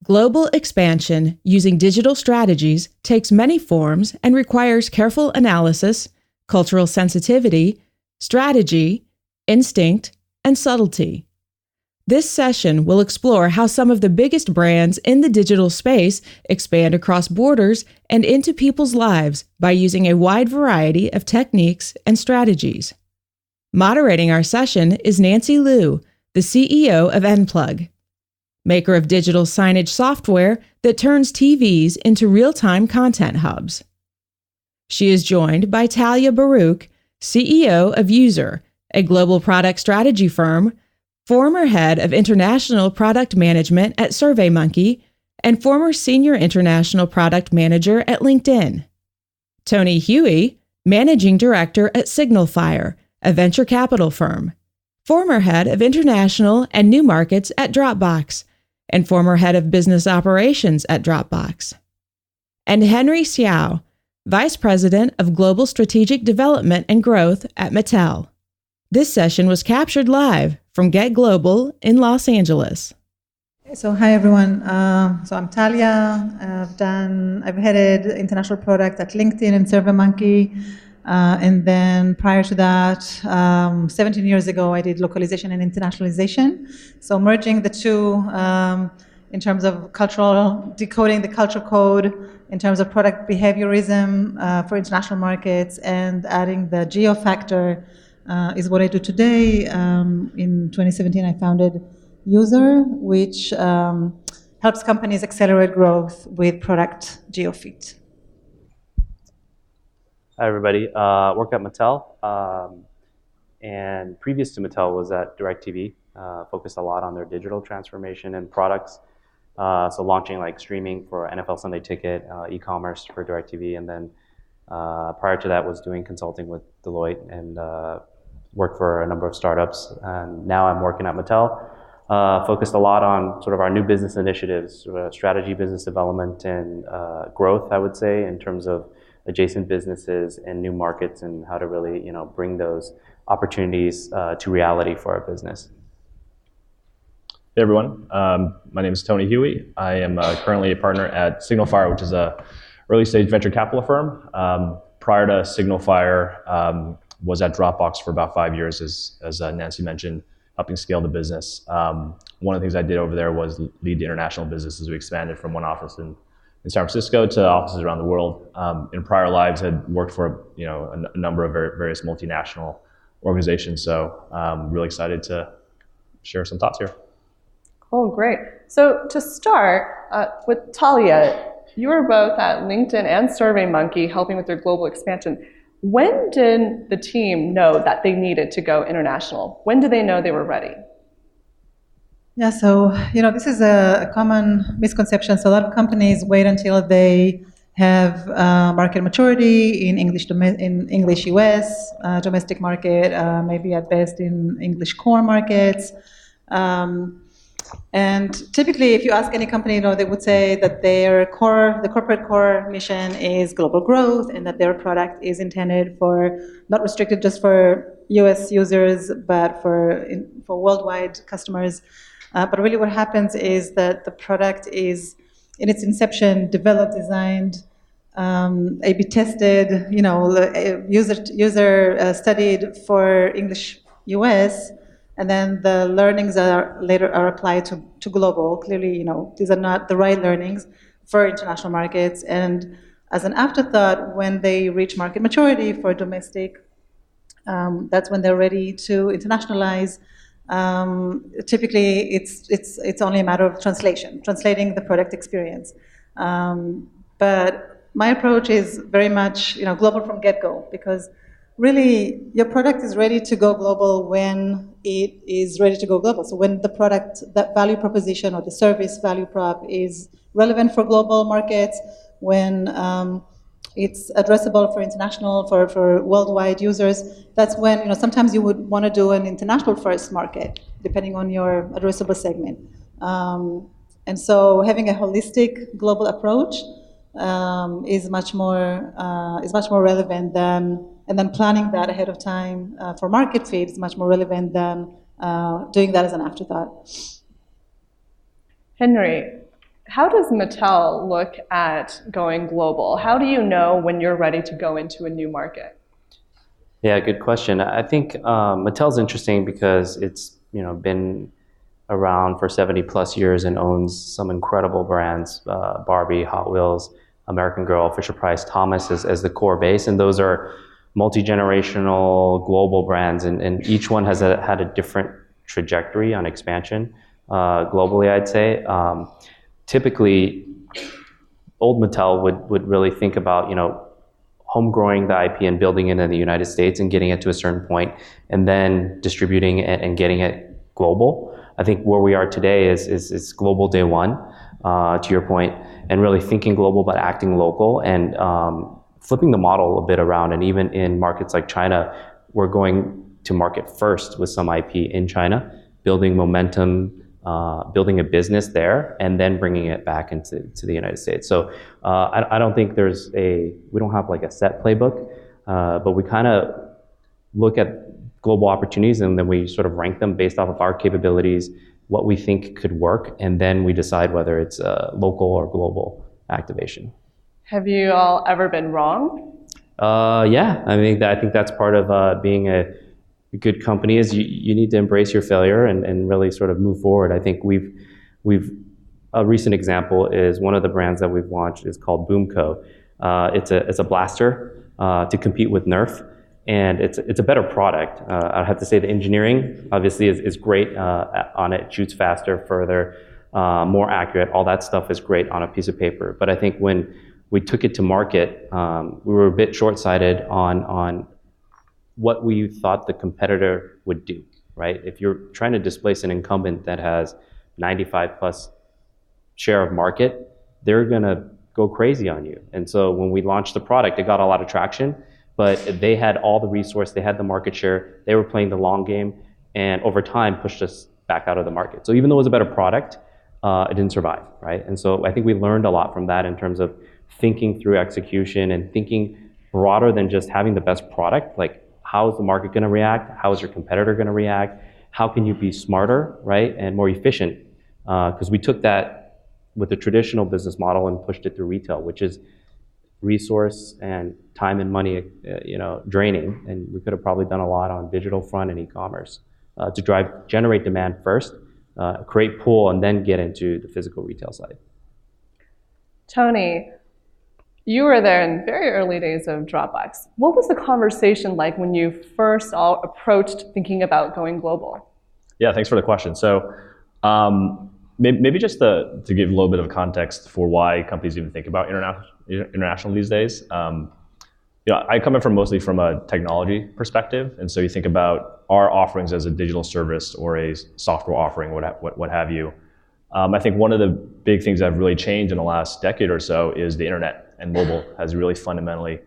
Global expansion using digital strategies takes many forms and requires careful analysis, cultural sensitivity, strategy, instinct, and subtlety. This session will explore how some of the biggest brands in the digital space expand across borders and into people's lives by using a wide variety of techniques and strategies. Moderating our session is Nancy Liu, the CEO of Enplug, maker of digital signage software that turns TVs into real-time content hubs. She is joined by Talia Baruch, CEO of User, a global product strategy firm, former head of international product management at SurveyMonkey, and former senior international product manager at LinkedIn. Tony Huey, managing director at Signalfire, a venture capital firm, former head of international and new markets at Dropbox, and former head of business operations at Dropbox. And Henry Xiao, vice president of global strategic development and growth at Mattel. This session was captured live from GetGlobal in Los Angeles. So hi everyone. So I'm Talia. I've headed international product at LinkedIn and SurveyMonkey, and then prior to that, 17 years ago, I did localization and internationalization. So merging the two in terms of decoding the culture code, in terms of product behaviorism for international markets, and adding the geo factor is what I do today. In 2017, I founded User, which helps companies accelerate growth with product geo-fit. Hi, everybody. Work at Mattel. And previous to Mattel was at DirecTV. Focused a lot on their digital transformation and products. So launching like streaming for NFL Sunday Ticket, e-commerce for DirecTV, and then prior to that was doing consulting with Deloitte and worked for a number of startups. And now I'm working at Mattel. Focused a lot on sort of our new business initiatives, strategy, business development, and growth, I would say, in terms of adjacent businesses and new markets and how to really, bring those opportunities to reality for our business. Hey everyone, my name is Tony Huey. I am currently a partner at Signalfire, which is a early stage venture capital firm. Prior to Signalfire, was at Dropbox for about 5 years, as Nancy mentioned, helping scale the business. One of the things I did over there was lead the international business as we expanded from one office in San Francisco to offices around the world. In prior lives, had worked for a number of various multinational organizations. So really excited to share some thoughts here. Cool, great. So to start with Talia, you were both at LinkedIn and SurveyMonkey helping with their global expansion. When did the team know that they needed to go international? When did they know they were ready? Yeah, so this is a common misconception. So a lot of companies wait until they have market maturity in English US, domestic market, maybe at best in English core markets. And typically, if you ask any company, they would say that the corporate core mission is global growth, and that their product is intended for, not restricted just for US users, but for worldwide customers. But really what happens is that the product is, in its inception, developed, designed, A/B tested, user studied for English US, and then the learnings later are applied to global. Clearly, these are not the right learnings for international markets. And as an afterthought, when they reach market maturity for domestic, that's when they're ready to internationalize. Typically, it's only a matter of translating the product experience. But my approach is very much global from get-go, because really your product is ready to go global when it is ready to go global. So when the product, that value proposition or the service value prop is relevant for global markets, when it's addressable for international, for worldwide users, that's when sometimes you would want to do an international first market, depending on your addressable segment. And so having a holistic global approach is much more relevant than, and then planning that ahead of time for market fit is much more relevant than doing that as an afterthought. Henry, how does Mattel look at going global? How do you know when you're ready to go into a new market? Yeah, good question. I think Mattel's interesting because it's been around for 70 plus years and owns some incredible brands, Barbie, Hot Wheels, American Girl, Fisher-Price, Thomas as the core base, and those are multi-generational global brands, and each one has had a different trajectory on expansion globally, I'd say. Typically, old Mattel would really think about home growing the IP and building it in the United States and getting it to a certain point, and then distributing it and getting it global. I think where we are today is global day one, to your point, and really thinking global but acting local, and flipping the model a bit around. And even in markets like China, we're going to market first with some IP in China, building momentum, building a business there, and then bringing it back into the United States. So I don't think we don't have like a set playbook, but we kind of look at global opportunities, and then we sort of rank them based off of our capabilities, what we think could work, and then we decide whether it's local or global activation. Have you all ever been wrong? Yeah, I think that's part of being a good company is you need to embrace your failure and really sort of move forward. I think we've a recent example is one of the brands that we've launched is called Boomco. It's a blaster to compete with Nerf. And it's a better product. I have to say the engineering obviously is great on it. It shoots faster, further, more accurate. All that stuff is great on a piece of paper. But I think when we took it to market, we were a bit short-sighted on what we thought the competitor would do, right? If you're trying to displace an incumbent that has 95 plus share of market, they're gonna go crazy on you. And so when we launched the product, it got a lot of traction. But they had all the resource, they had the market share, they were playing the long game, and over time pushed us back out of the market. So even though it was a better product, it didn't survive, right? And so I think we learned a lot from that in terms of thinking through execution and thinking broader than just having the best product. Like, how is the market gonna react? How is your competitor gonna react? How can you be smarter, right, and more efficient? Because we took that with the traditional business model and pushed it through retail, which is resource and time and money, draining, and we could have probably done a lot on digital front and e-commerce to generate demand first, create pull, and then get into the physical retail side. Tony, you were there in very early days of Dropbox. What was the conversation like when you first all approached thinking about going global? Yeah, thanks for the question. So maybe just to give a little bit of context for why companies even think about international these days. I come in mostly from a technology perspective, and so you think about our offerings as a digital service or a software offering, what have you. I think one of the big things that have really changed in the last decade or so is the internet, and mobile has really fundamentally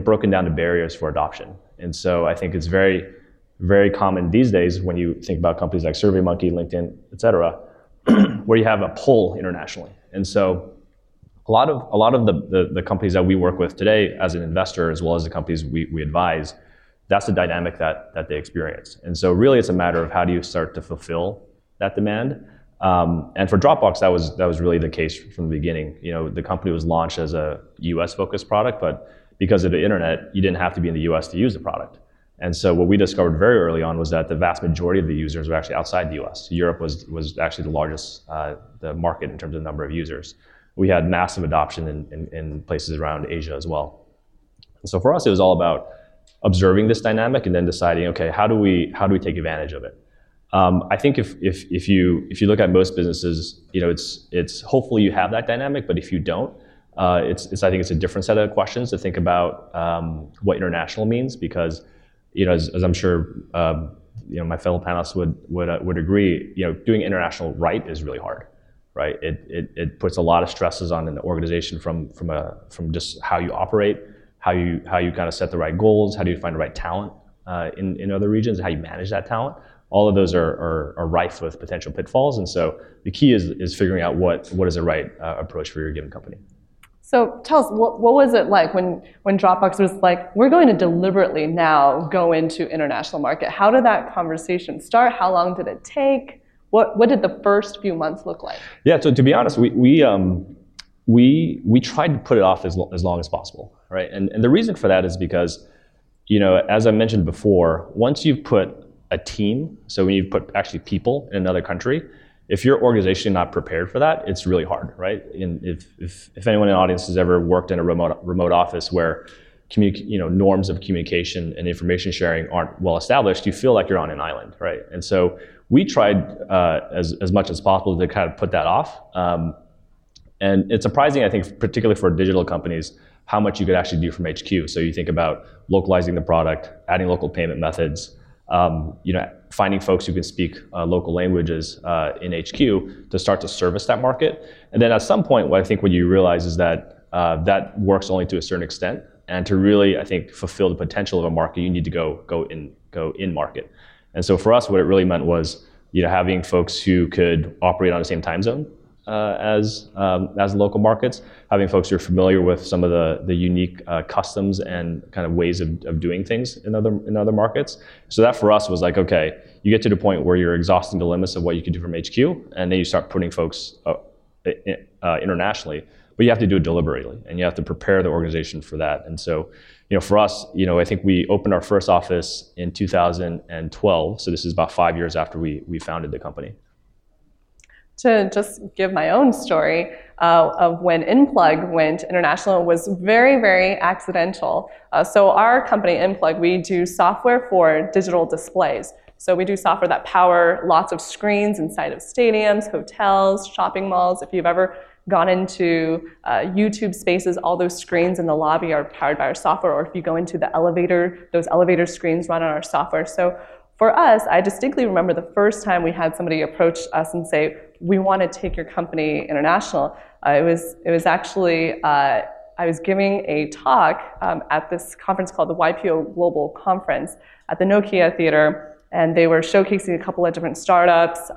broken down the barriers for adoption. And so I think it's very, very common these days when you think about companies like SurveyMonkey, LinkedIn, et cetera, where you have a pull internationally. And so a lot of the companies that we work with today as an investor, as well as the companies we advise, that's the dynamic that they experience. And so really it's a matter of how do you start to fulfill that demand. And for Dropbox, that was really the case from the beginning. The company was launched as a US focused product, but because of the internet, you didn't have to be in the US to use the product. And so what we discovered very early on was that the vast majority of the users were actually outside the US. Europe was actually the largest the market in terms of number of users. We had massive adoption in places around Asia as well. And so for us, it was all about observing this dynamic and then deciding, okay, how do we take advantage of it? I think if you look at most businesses, it's hopefully you have that dynamic, but if you don't, I think it's a different set of questions to think about what international means, because as I'm sure my fellow panelists would agree, doing international right is really hard, right? It puts a lot of stresses on an organization from just how you operate, how you kind of set the right goals, how do you find the right talent in other regions, how you manage that talent. All of those are rife with potential pitfalls, and so the key is figuring out what is the right approach for your given company. So tell us, what was it like when Dropbox was like, we're going to deliberately now go into international market? How did that conversation start? How long did it take? What did the first few months look like? Yeah, so to be honest, we tried to put it off as long as possible, right? And the reason for that is because, as I mentioned before, once you've put a team, so when you put actually people in another country, if your organization is not prepared for that, it's really hard, right? And if anyone in the audience has ever worked in a remote office where norms of communication and information sharing aren't well established, you feel like you're on an island, right? And so we tried as much as possible to kind of put that off. And it's surprising, I think, particularly for digital companies, how much you could actually do from HQ. So you think about localizing the product, adding local payment methods, finding folks who can speak local languages in HQ to start to service that market. And then at some point, what you realize is that that works only to a certain extent. And to really, I think, fulfill the potential of a market, you need to go in market. And so for us, what it really meant was, having folks who could operate on the same time zone as local markets, having folks who are familiar with some of the unique customs and kind of ways of doing things in other markets. So that for us was like, okay, you get to the point where you're exhausting the limits of what you can do from HQ, and then you start putting folks internationally. But you have to do it deliberately, and you have to prepare the organization for that. And so, for us, I think we opened our first office in 2012. So this is about 5 years after we founded the company. To just give my own story of when Enplug went international was very, very accidental. So our company, Enplug, we do software for digital displays. So we do software that power lots of screens inside of stadiums, hotels, shopping malls. If you've ever gone into YouTube spaces, all those screens in the lobby are powered by our software, or if you go into the elevator, those elevator screens run on our software. So for us, I distinctly remember the first time we had somebody approach us and say, we want to take your company international. It was actually, I was giving a talk at this conference called the YPO Global Conference at the Nokia Theater, and they were showcasing a couple of different startups.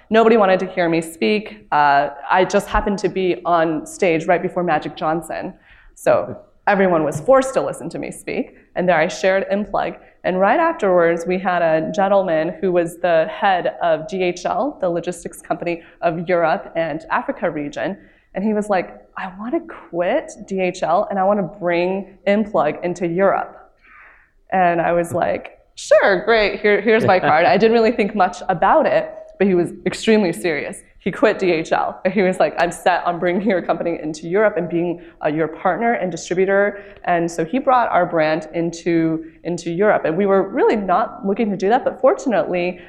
Nobody wanted to hear me speak. I just happened to be on stage right before Magic Johnson. So everyone was forced to listen to me speak. And there I shared Enplug. And right afterwards, we had a gentleman who was the head of DHL, the logistics company of Europe and Africa region. And he was like, I want to quit DHL and I want to bring Enplug into Europe. And I was like, sure, great, here's my card. I didn't really think much about it, but he was extremely serious. He quit DHL. He was like, I'm set on bringing your company into Europe and being your partner and distributor. And so he brought our brand into Europe. And we were really not looking to do that, but fortunately,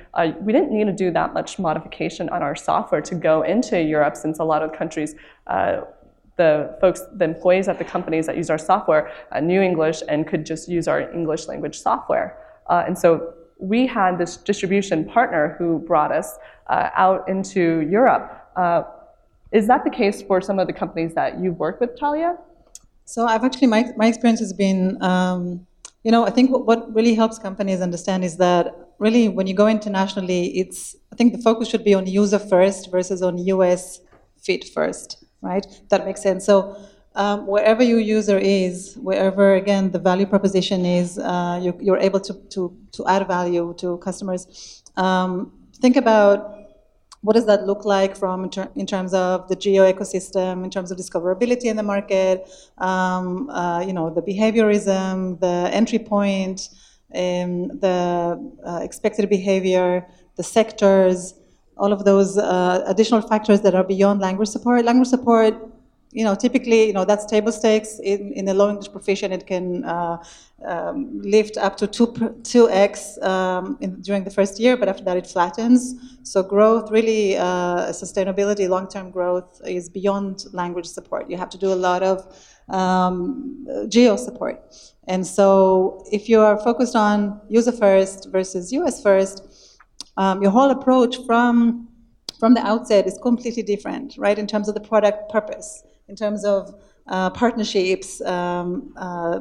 we didn't need to do that much modification on our software to go into Europe, since a lot of countries, the employees at the companies that use our software knew English and could just use our English language software. And so we had this distribution partner who brought us out into Europe. Is that the case for some of the companies that you've worked with, Talia? So I've actually, my experience has been, I think what really helps companies understand is that really when you go internationally, I think the focus should be on user first versus on US fit first, right? That makes sense. So wherever your user is, wherever, again, the value proposition is, you're able to add value to customers. Think about what does that look like in terms of the geo ecosystem, in terms of discoverability in the market, the behaviorism, the entry point, the expected behavior, the sectors, all of those additional factors that are beyond language support. Language support, typically, that's table stakes. In the low English proficient, it can lift up to 2x during the first year, but after that it flattens. So growth, really, sustainability, long-term growth is beyond language support. You have to do a lot of geo support. And so if you are focused on user first versus US first, your whole approach from the outset is completely different, right, in terms of the product purpose. in terms of partnerships, global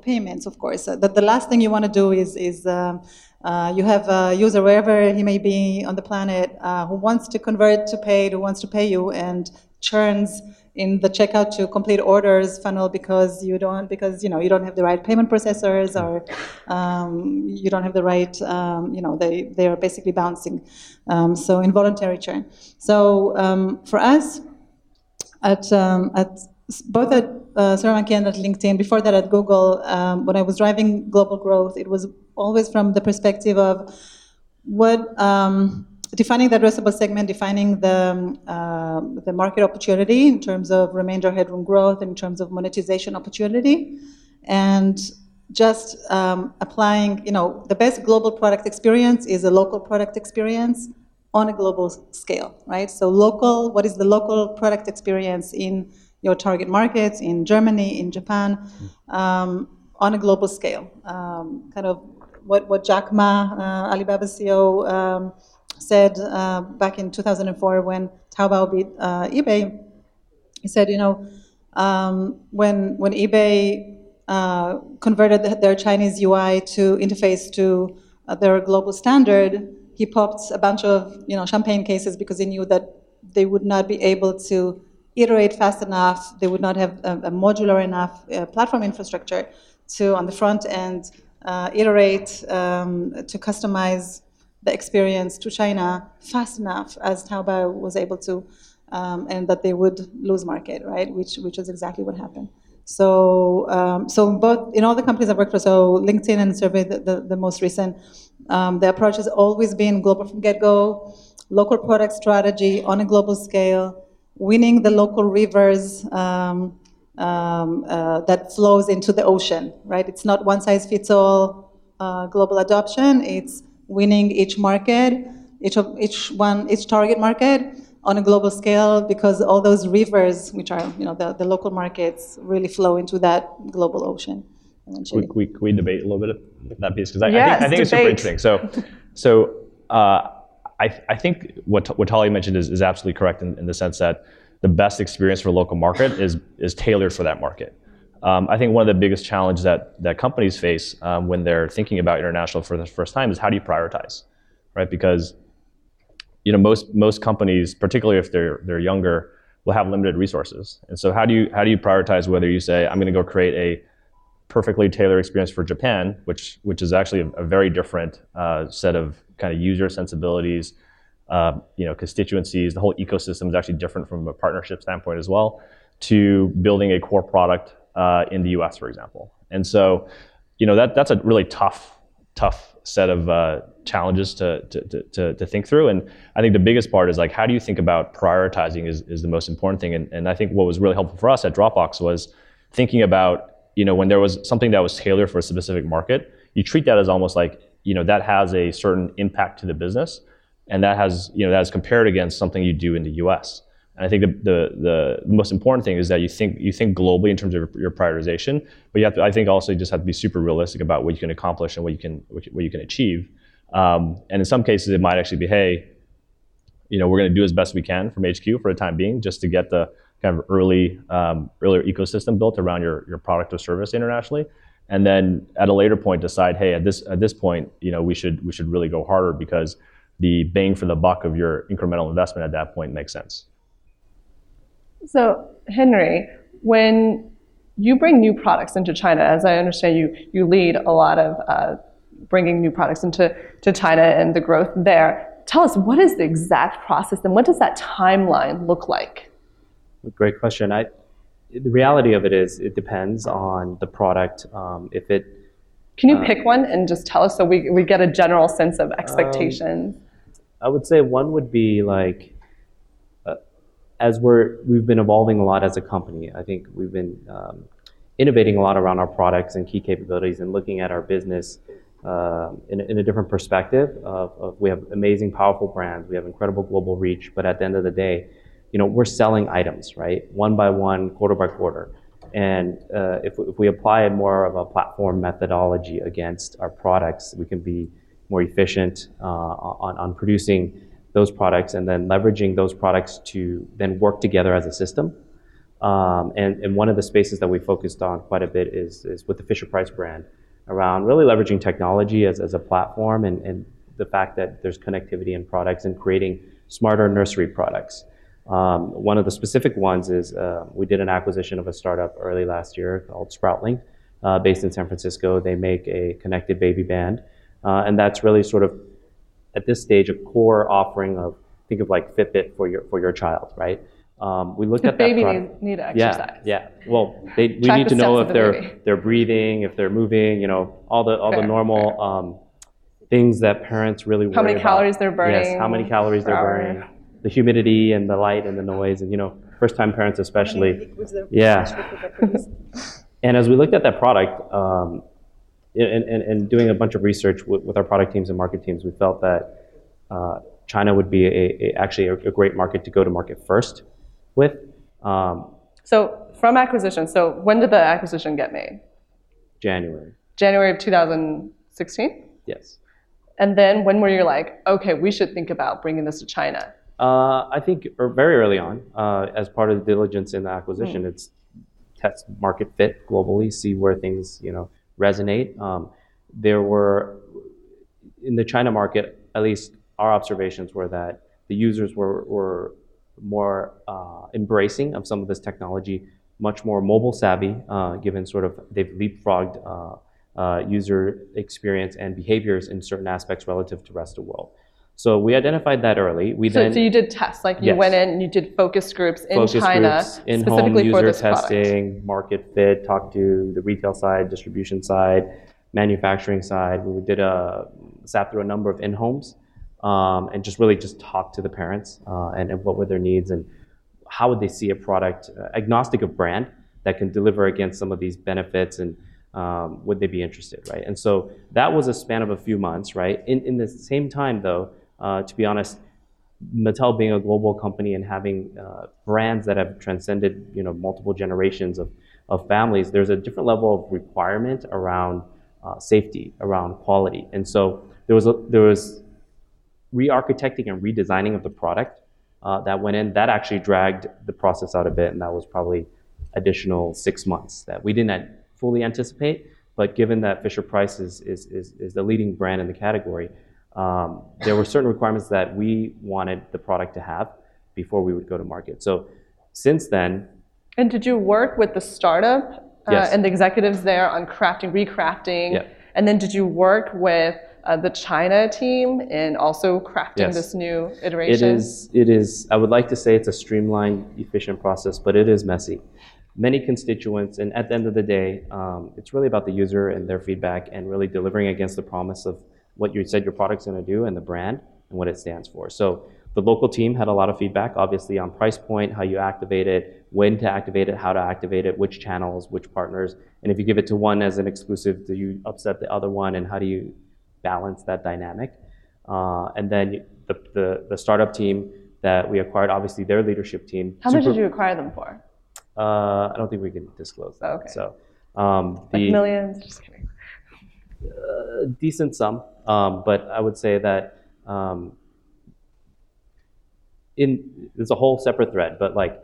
payments, of course. The last thing you want to do is you have a user wherever he may be on the planet who wants to convert to paid, who wants to pay you, and churns in the checkout to complete orders funnel because you don't have the right payment processors, or you don't have the right they are basically bouncing, so involuntary churn. So for us at both at SurveyMonkey and at LinkedIn, before that at Google, when I was driving global growth, it was always from the perspective of what defining the addressable segment, defining the market opportunity in terms of remainder headroom growth, in terms of monetization opportunity, and just applying, the best global product experience is a local product experience on a global scale, right? So local, what is the local product experience in your target markets, in Germany, in Japan, on a global scale? Kind of what Jack Ma, Alibaba's CEO, said back in 2004 when Taobao beat eBay. He said, when eBay converted their Chinese UI to interface to their global standard, he popped a bunch of champagne cases because he knew that they would not be able to iterate fast enough. They would not have a modular enough platform infrastructure to, on the front end, iterate to customize the experience to China fast enough as Taobao was able to, and that they would lose market, right? Which is exactly what happened. So both in all the companies I've worked for, so LinkedIn and Survey, the most recent, the approach has always been global from get-go, local product strategy on a global scale, winning the local rivers that flows into the ocean, right? It's not one size fits all global adoption. It's winning each market, each target market on a global scale, because all those rivers, which are the local markets, really flow into that global ocean. Can we debate a little bit of that piece? Because Yes, I think it's super interesting. So I think what Talia mentioned is absolutely correct in the sense that the best experience for a local market is tailored for that market. I think one of the biggest challenges that companies face when they're thinking about international for the first time is how do you prioritize, right? Because most companies, particularly if they're younger, will have limited resources, and so how do you prioritize whether you say I'm going to go create a perfectly tailored experience for Japan, which is actually a very different set of kind of user sensibilities, constituencies. The whole ecosystem is actually different from a partnership standpoint as well, to building a core product in the US, for example. And so, that's a really tough set of challenges to think through. And I think the biggest part is like, how do you think about prioritizing is the most important thing. And I think what was really helpful for us at Dropbox was thinking about, when there was something that was tailored for a specific market, you treat that as almost like, that has a certain impact to the business, and that has compared against something you do in the US. And I think the most important thing is that you think globally in terms of your prioritization, but I think also you just have to be super realistic about what you can accomplish and what you can achieve. And in some cases, it might actually be, hey, we're going to do as best we can from HQ for the time being, just to get the kind of earlier ecosystem built around your product or service internationally, and then at a later point decide, hey, at this point, we should really go harder because the bang for the buck of your incremental investment at that point makes sense. So, Henry, when you bring new products into China, as I understand you lead a lot of bringing new products into China and the growth there. Tell us, what is the exact process and what does that timeline look like? Great question. The reality of it is it depends on the product. Can you pick one and just tell us so we get a general sense of expectations? I would say one would be like, as we've been evolving a lot as a company. I think we've been innovating a lot around our products and key capabilities and looking at our business in a different perspective of we have amazing, powerful brands, we have incredible global reach, but at the end of the day, we're selling items, right? One by one, quarter by quarter. And if we apply more of a platform methodology against our products, we can be more efficient on producing those products and then leveraging those products to then work together as a system And one of the spaces that we focused on quite a bit is with the Fisher-Price brand, around really leveraging technology as a platform, and the fact that there's connectivity in products and creating smarter nursery products. One of the specific ones is we did an acquisition of a startup early last year called Sproutling, based in San Francisco. They make a connected baby band, and that's really sort of at this stage a core offering of, think of like Fitbit for your child, right? We looked at that baby product. need to exercise. Yeah. Well, we Track need the to know steps if of the baby. they're breathing, if they're moving, all the Fair, normal things that parents really worry How many about. calories they're burning. Yes, how many calories per they're hour. burning, the humidity and the light and the noise, and first-time parents especially. Liquids they're Yeah. producing. And as we looked at that product, and doing a bunch of research with our product teams and market teams, we felt that China would be actually a great market to go to market first with. So from acquisition, so when did the acquisition get made? January. January of 2016? Yes. And then when were you like, okay, we should think about bringing this to China? I think very early on, as part of the diligence in the acquisition, it's test market fit globally, see where things resonate. There were, in the China market, at least our observations were that the users were more embracing of some of this technology, much more mobile savvy, given sort of they've leapfrogged user experience and behaviors in certain aspects relative to the rest of the world. So we identified that early. So you did tests, like you Yes. went in and you did focus groups in China in-home specifically for user this testing, product. market fit, talked to the retail side, distribution side, manufacturing side. We sat through a number of in-homes, and just talked to the parents and what were their needs and how would they see a product agnostic of brand that can deliver against some of these benefits, and would they be interested, right? And so that was a span of a few months, right? In the same time, though, to be honest, Mattel being a global company and having brands that have transcended multiple generations of families, there's a different level of requirement around safety, around quality, and so there was re-architecting and redesigning of the product that went in. That actually dragged the process out a bit, and that was probably additional 6 months that we didn't fully anticipate. But given that Fisher-Price is the leading brand in the category, there were certain requirements that we wanted the product to have before we would go to market. So since then. And did you work with the startup Yes. and the executives there on recrafting? Yeah. And then did you work with the China team in also crafting Yes. this new iteration? It is. I would like to say it's a streamlined, efficient process, but it is messy. Many constituents, and at the end of the day, it's really about the user and their feedback and really delivering against the promise of what you said your product's going to do and the brand and what it stands for. So the local team had a lot of feedback, obviously, on price point, how you activate it, when to activate it, how to activate it, which channels, which partners, and if you give it to one as an exclusive, do you upset the other one, and how do you balance that dynamic? And then the startup team that we acquired, obviously their leadership team. How much did you acquire them for? I don't think we can disclose that. Okay. So Like millions? Just kidding. Decent sum, but I would say that there's a whole separate thread, but like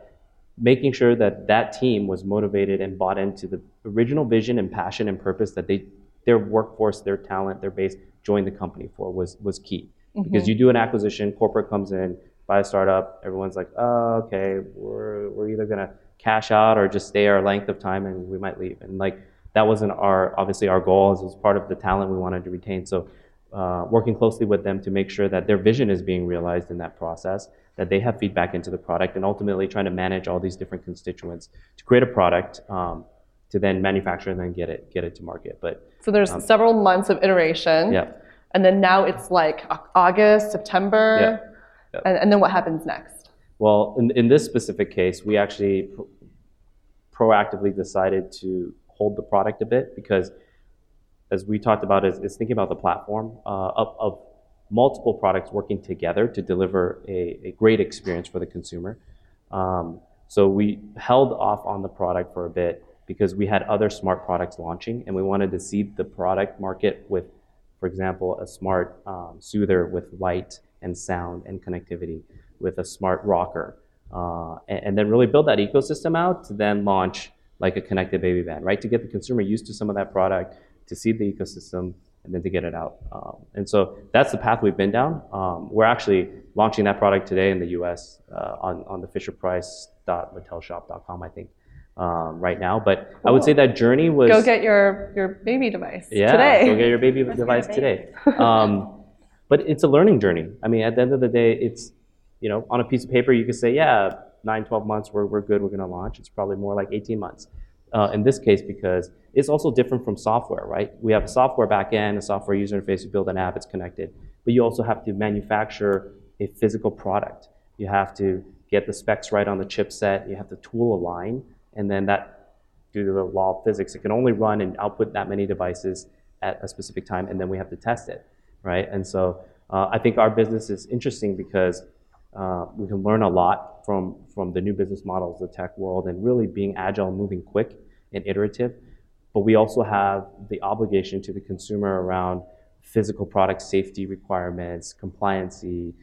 making sure that team was motivated and bought into the original vision and passion and purpose that their workforce, their talent, their base joined the company for was key. Because you do an acquisition, corporate comes in, buy a startup, everyone's like, oh, okay, we're either gonna cash out or just stay our length of time and we might leave. And like that wasn't obviously our goal. It was part of the talent we wanted to retain. So working closely with them to make sure that their vision is being realized in that process, that they have feedback into the product, and ultimately trying to manage all these different constituents to create a product to then manufacture and then get it to market. But so there's several months of iteration. Yeah. And then now it's like August, September. Yeah. And then what happens next? Well, in this specific case, we actually proactively decided to hold the product a bit, because as we talked about, is thinking about the platform of multiple products working together to deliver a great experience for the consumer. So we held off on the product for a bit because we had other smart products launching, and we wanted to seed the product market with, for example, a smart soother with light and sound and connectivity, with a smart rocker, and then really build that ecosystem out to then launch like a connected baby band, right? To get the consumer used to some of that product, to see the ecosystem, and then to get it out. And so that's the path we've been down. We're actually launching that product today in the US on the fisherprice.mattelshop.com, I think, right now. But I would say that journey was... Go get your baby device today. Go get your baby device today. But it's a learning journey. I mean, at the end of the day, it's, on a piece of paper, you could say, 9, 12 months, we're good, we're gonna launch. It's probably more like 18 months in this case, because it's also different from software, right? We have a software backend, a software user interface, you build an app, it's connected. But you also have to manufacture a physical product. You have to get the specs right on the chipset, you have the tool align, and then that, due to the law of physics, it can only run and output that many devices at a specific time, and then we have to test it, right? And so I think our business is interesting because we can learn a lot from the new business models of the tech world and really being agile, moving quick and iterative. But we also have the obligation to the consumer around physical product safety requirements, compliancy,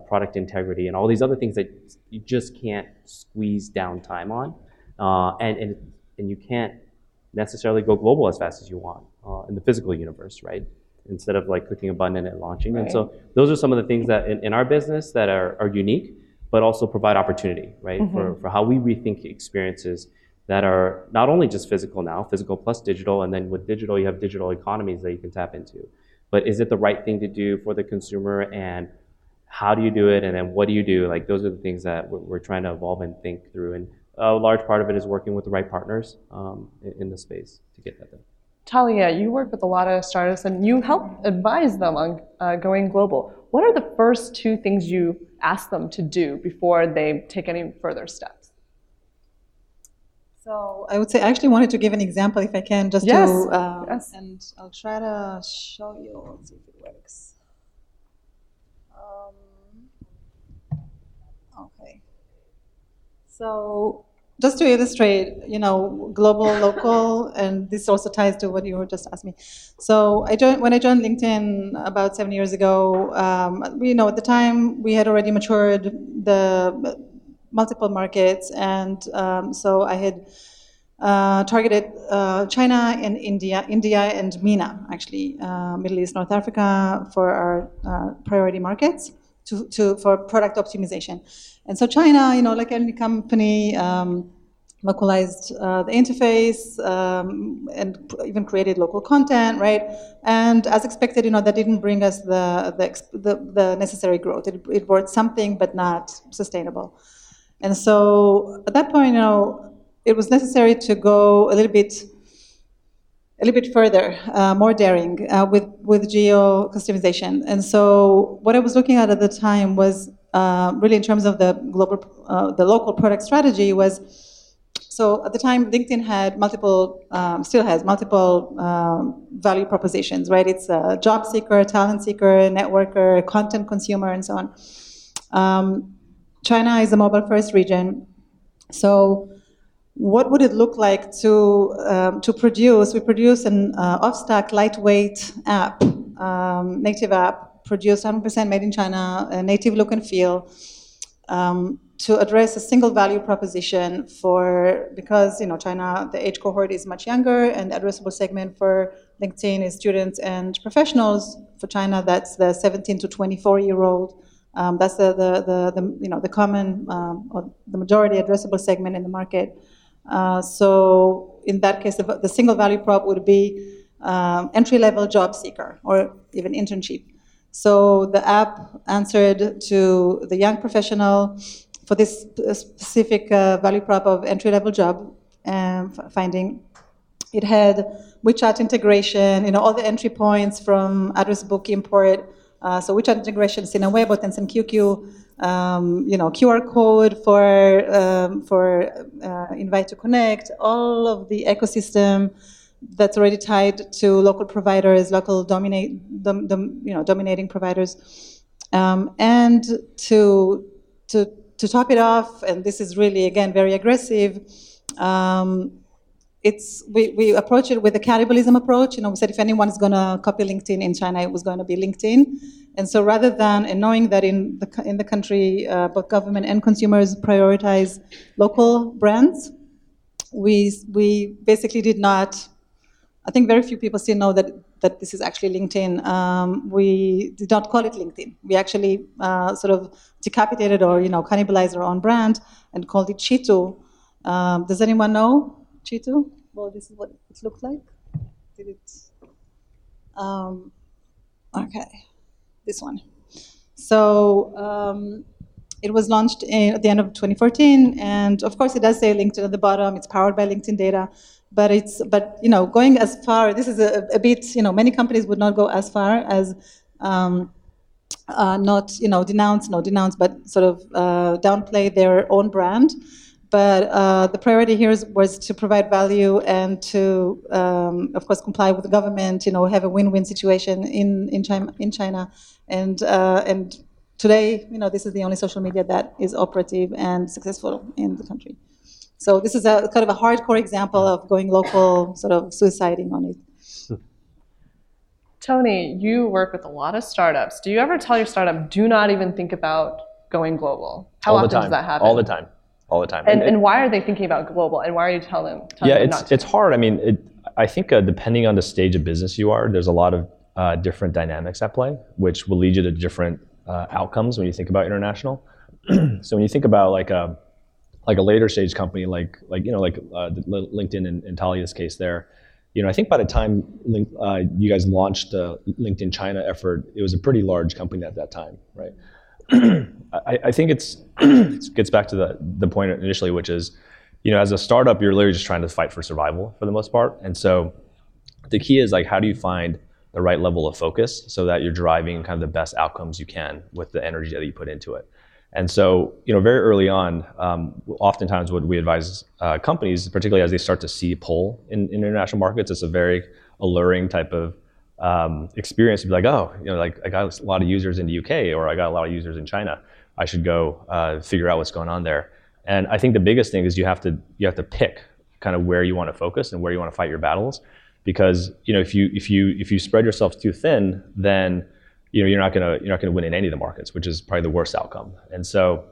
product integrity, and all these other things that you just can't squeeze down time on. And you can't necessarily go global as fast as you want in the physical universe, right? Instead of like clicking a button and it launching. Right. And so those are some of the things that in our business that are unique, but also provide opportunity, right? Mm-hmm. For how we rethink experiences that are not only just physical now, physical plus digital, and then with digital, you have digital economies that you can tap into. But is it the right thing to do for the consumer, and how do you do it, and then what do you do? Like, those are the things that we're trying to evolve and think through. And a large part of it is working with the right partners in the space to get that done. Talia, you work with a lot of startups and you help advise them on going global. What are the first 2 things you ask them to do before they take any further steps? So I would say I actually wanted to give an example if I can, just yes. to, yes. And I'll try to show you, let's see if it works. Okay. So just to illustrate, global, local, and this also ties to what you were just asking me. So when I joined LinkedIn about 7 years ago, at the time we had already matured the multiple markets, and so I had targeted China and India and MENA, actually, Middle East, North Africa, for our priority markets for product optimization. And so China, like any company, localized the interface and even created local content, right? And as expected, that didn't bring us the necessary growth. It brought something, but not sustainable. And so at that point, it was necessary to go a little bit further, more daring with geo customization. And so what I was looking at the time was really in terms of the local product strategy was. So at the time, LinkedIn had still has multiple value propositions, right? It's a job seeker, talent seeker, networker, content consumer, and so on. China is a mobile-first region. So what would it look like to produce? We produce an off-stack, lightweight app, native app, produced 100% made in China, a native look and feel, to address a single value proposition because China, the age cohort is much younger, and the addressable segment for LinkedIn is students and professionals. For China, that's the 17 to 24-year-old. That's the common or the majority addressable segment in the market. So in that case, the single value prop would be entry-level job seeker or even internship. So the app answered to the young professional for this specific value prop of entry-level job finding. It had WeChat integration, all the entry points from address book import. So WeChat integration, Weibo, Tencent QQ, QR code for invite to connect, all of the ecosystem that's already tied to local providers, local dominating providers, and to top it off, and this is really again very aggressive. we approach it with a cannibalism approach. We said if anyone is going to copy LinkedIn in China, it was going to be LinkedIn. And so rather than, and knowing that in the country, both government and consumers prioritize local brands, we basically did not. I think very few people still know that this is actually LinkedIn. We did not call it LinkedIn. We actually sort of decapitated or cannibalized our own brand and called it Chitu. Does anyone know Chitu? Well, this is what it looked like. Did it? Okay, this one. So it was launched at the end of 2014, and of course it does say LinkedIn at the bottom. It's powered by LinkedIn data, but going as far. This is a bit. Many companies would not go as far as not denounce, but sort of downplay their own brand. But the priority here was to provide value and to, of course, comply with the government. Have a win-win situation in China, and today, this is the only social media that is operative and successful in the country. So this is a kind of a hardcore example of going local, sort of suiciding on it. Tony, you work with a lot of startups. Do you ever tell your startup, do not even think about going global? How often does that happen? All the time. All the time. And why are they thinking about global? And why are you telling them not to? It's hard. I mean, I think depending on the stage of business you are, there's a lot of different dynamics at play, which will lead you to different outcomes when you think about international. So when you think about like a later stage company, like LinkedIn in Talia's case there, I think by the time you guys launched the LinkedIn China effort, it was a pretty large company at that time, right? I think it gets back to the point initially, which is, as a startup, you're literally just trying to fight for survival for the most part. And so the key is how do you find the right level of focus so that you're driving kind of the best outcomes you can with the energy that you put into it. And so, very early on, oftentimes what we advise companies, particularly as they start to see pull in international markets, it's a very alluring type of experience to be like, I got a lot of users in the UK, or I got a lot of users in China. I should go figure out what's going on there. And I think the biggest thing is you have to pick kind of where you want to focus and where you want to fight your battles, because if you spread yourself too thin, then you're not gonna win in any of the markets, which is probably the worst outcome. And so,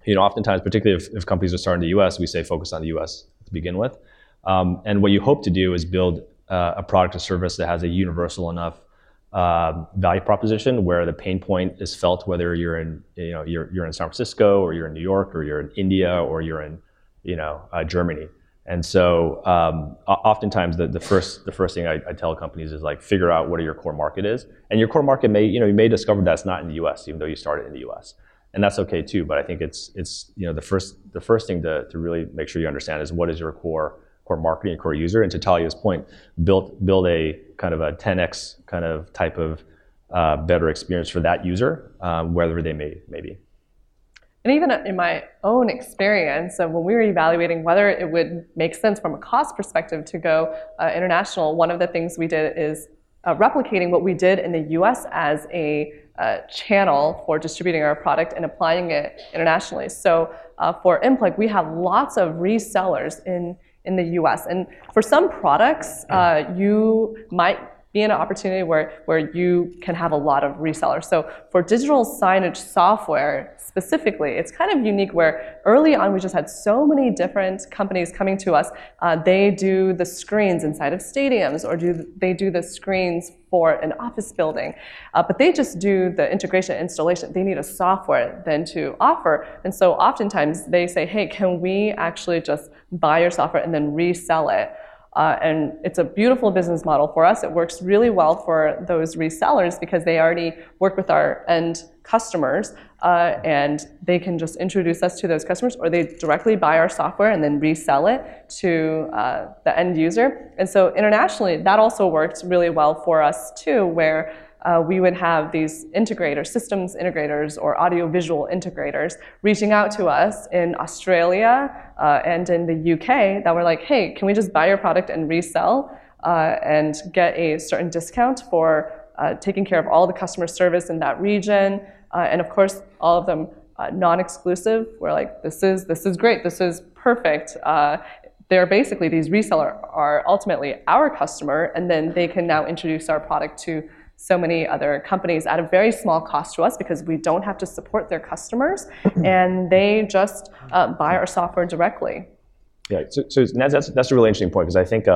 oftentimes, particularly if companies are starting in the US, we say focus on the US to begin with. And what you hope to do is build a product or service that has a universal enough value proposition where the pain point is felt, whether you're in San Francisco, or you're in New York, or you're in India, or you're in Germany. And so oftentimes the first thing I tell companies is figure out what your core market is, and your core market you may discover that's not in the US, even though you started in the US, and that's okay too. But I think it's the first thing to really make sure you understand is what is your core marketing and core user, and to Talia's point, build a kind of a 10x kind of type of better experience for that user, wherever they may be. And even in my own experience, when we were evaluating whether it would make sense from a cost perspective to go international, one of the things we did is replicating what we did in the US as a channel for distributing our product and applying it internationally. So for Enplug, we have lots of resellers in the US. And for some products, you might be in an opportunity where you can have a lot of resellers. So for digital signage software specifically, it's kind of unique where early on we just had so many different companies coming to us. They do the screens inside of stadiums, or they do the screens for an office building, but they just do the integration installation. They need a software then to offer. And so oftentimes they say, hey, can we actually just buy your software and then resell it? And it's a beautiful business model for us. It works really well for those resellers because they already work with our end customers, and they can just introduce us to those customers, or they directly buy our software and then resell it to the end user. And so internationally, that also worked really well for us too, where we would have these integrators, systems integrators or audiovisual integrators reaching out to us in Australia and in the UK that were like, hey, can we just buy your product and resell and get a certain discount for taking care of all the customer service in that region? And of course, all of them non-exclusive. We're like, this is great, this is perfect. they're basically, these resellers are ultimately our customer, and then they can now introduce our product to so many other companies at a very small cost to us because we don't have to support their customers, and they just buy our software directly. Yeah, so that's a really interesting point, because I think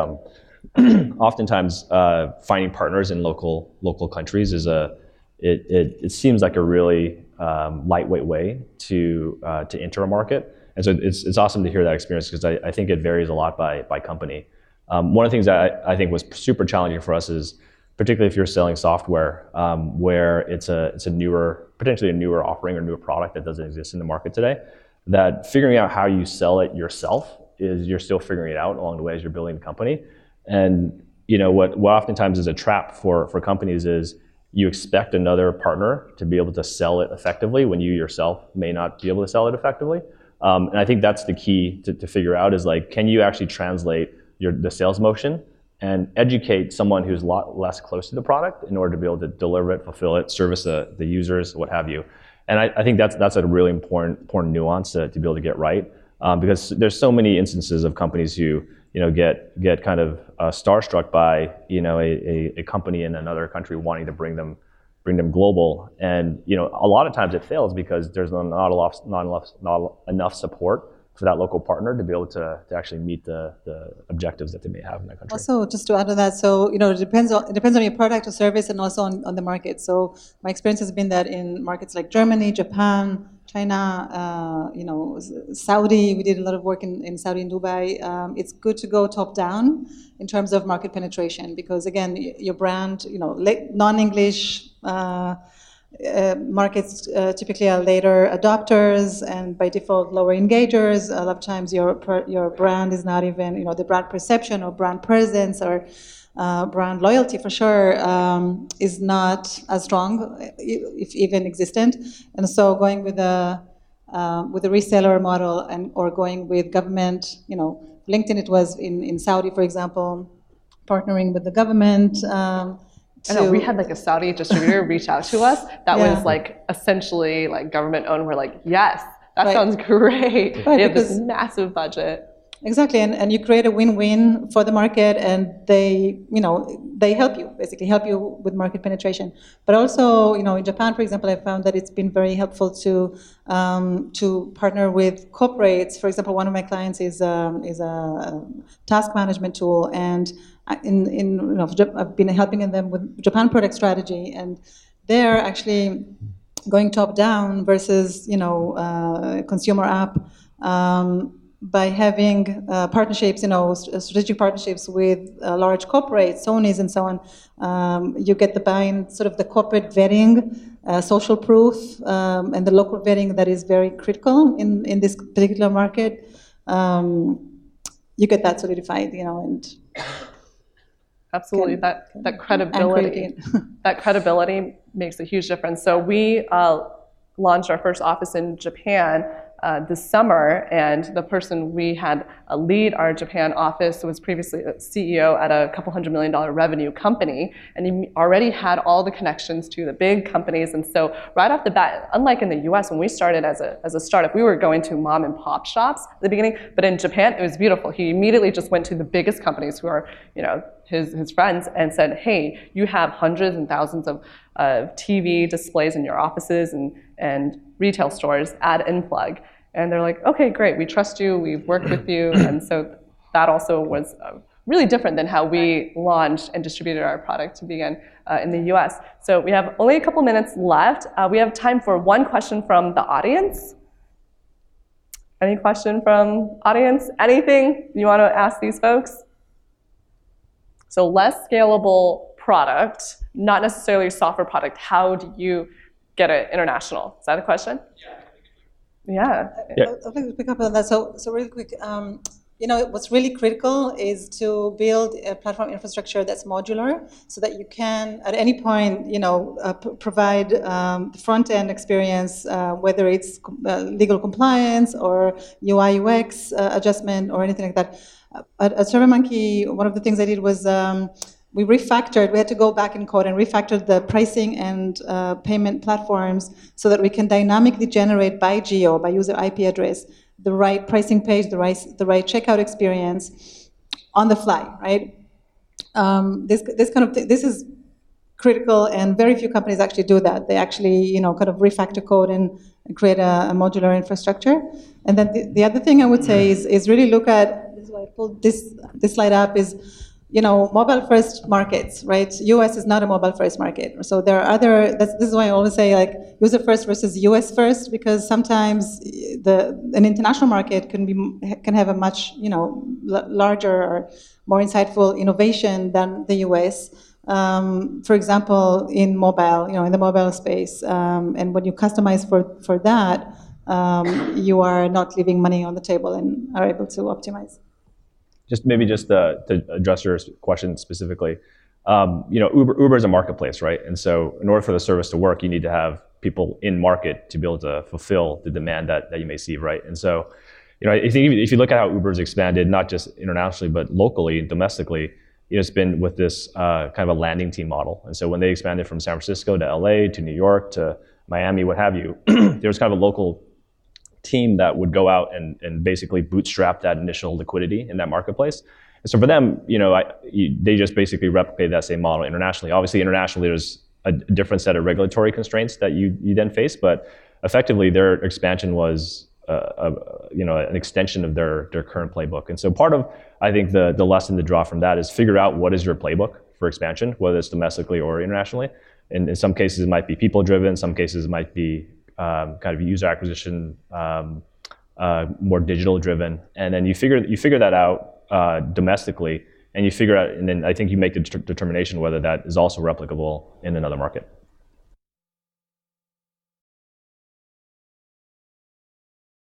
oftentimes finding partners in local countries is it seems like a really lightweight way to enter a market, and so it's awesome to hear that experience, because I think it varies a lot by company. One of the things that I think was super challenging for us is, particularly if you're selling software, where it's potentially a newer offering or newer product that doesn't exist in the market today, that figuring out how you sell it yourself you're still figuring it out along the way as you're building the company. And what oftentimes is a trap for companies is you expect another partner to be able to sell it effectively when you yourself may not be able to sell it effectively. And I think that's the key to figure out is, like, can you actually translate the sales motion and educate someone who's a lot less close to the product in order to be able to deliver it, fulfill it, service the users, what have you. And I think that's a really important nuance to be able to get right, because there's so many instances of companies who get kind of starstruck by a company in another country wanting to bring them global, and a lot of times it fails because there's not enough support for that local partner to be able to actually meet the objectives that they may have in that country. Also, just to add to that, so it depends on your product or service, and also on the market. So my experience has been that in markets like Germany, Japan, China, Saudi, we did a lot of work in Saudi and Dubai. It's good to go top down in terms of market penetration, because again, your brand, non-English markets typically are later adopters and by default lower engagers. A lot of times your brand is not even, the brand perception or brand presence or brand loyalty for sure is not as strong, if even existent. And so going with a reseller model or going with government, LinkedIn, it was in Saudi, for example, partnering with the government. I know, we had like a Saudi distributor reach out to us that was like essentially like government owned. We're like, yes, that sounds great. Right, they have this massive budget. Exactly, and you create a win-win for the market, and they help you with market penetration. But also, in Japan, for example, I found that it's been very helpful to partner with corporates. For example, one of my clients is a task management tool, and I've been helping them with Japan product strategy, and they're actually going top down versus consumer app. By having partnerships, strategic partnerships with large corporates, Sony's and so on, you get the buy-in, sort of the corporate vetting, social proof, and the local vetting that is very critical in this particular market. You get that solidified, and absolutely that credibility. That credibility makes a huge difference. So we launched our first office in Japan this summer, and the person we had lead our Japan office was previously a CEO at a couple $100 million revenue company, and he already had all the connections to the big companies. And so right off the bat, unlike in the US, when we started as a startup, we were going to mom and pop shops at the beginning, but in Japan it was beautiful. He immediately just went to the biggest companies who are his friends and said, hey, you have hundreds and thousands of TV displays in your offices and retail stores, add Enplug. And they're like, okay, great, we trust you, we've worked with you. And so that also was really different than how we launched and distributed our product to begin in the US. So we have only a couple minutes left. We have time for one question from the audience. Any question from audience? Anything you want to ask these folks? So less scalable product, not necessarily a software product. How do you get it international? Is that a question? Yeah. I'll pick up on that. So really quick, what's really critical is to build a platform infrastructure that's modular, so that you can, at any point, provide the front-end experience, whether it's legal compliance or UI UX adjustment or anything like that. At SurveyMonkey, one of the things I did was we had to go back in code and refactor the pricing and payment platforms so that we can dynamically generate by geo, by user IP address, the right pricing page, the right checkout experience on the fly, right? This is critical, and very few companies actually do that. They actually, kind of refactor code and create a modular infrastructure. And then the other thing I would say is really look at, this is why I pulled this slide up, is mobile first markets, right? US is not a mobile first market. So there are this is why I always say like user first versus US first, because sometimes an international market can have a much, larger or more insightful innovation than the US. For example, in mobile, in the mobile space, and when you customize for that, you are not leaving money on the table and are able to optimize. Just to address your question specifically, Uber is a marketplace, right? And so in order for the service to work, you need to have people in market to be able to fulfill the demand that you may see, right? And so, I think if you look at how Uber's expanded, not just internationally, but locally and domestically, it's been with this kind of a landing team model. And so when they expanded from San Francisco to LA to New York to Miami, what have you, there was kind of a local team that would go out and basically bootstrap that initial liquidity in that marketplace. And so for them, they just basically replicate that same model internationally. Obviously, internationally, there's a different set of regulatory constraints that you then face, but effectively their expansion was an extension of their current playbook. And so part of, I think, the lesson to draw from that is figure out what is your playbook for expansion, whether it's domestically or internationally. And in some cases, it might be people-driven. Some cases, it might be kind of user acquisition, more digital-driven. And then you figure that out domestically, and you figure out, and then I think you make the determination whether that is also replicable in another market.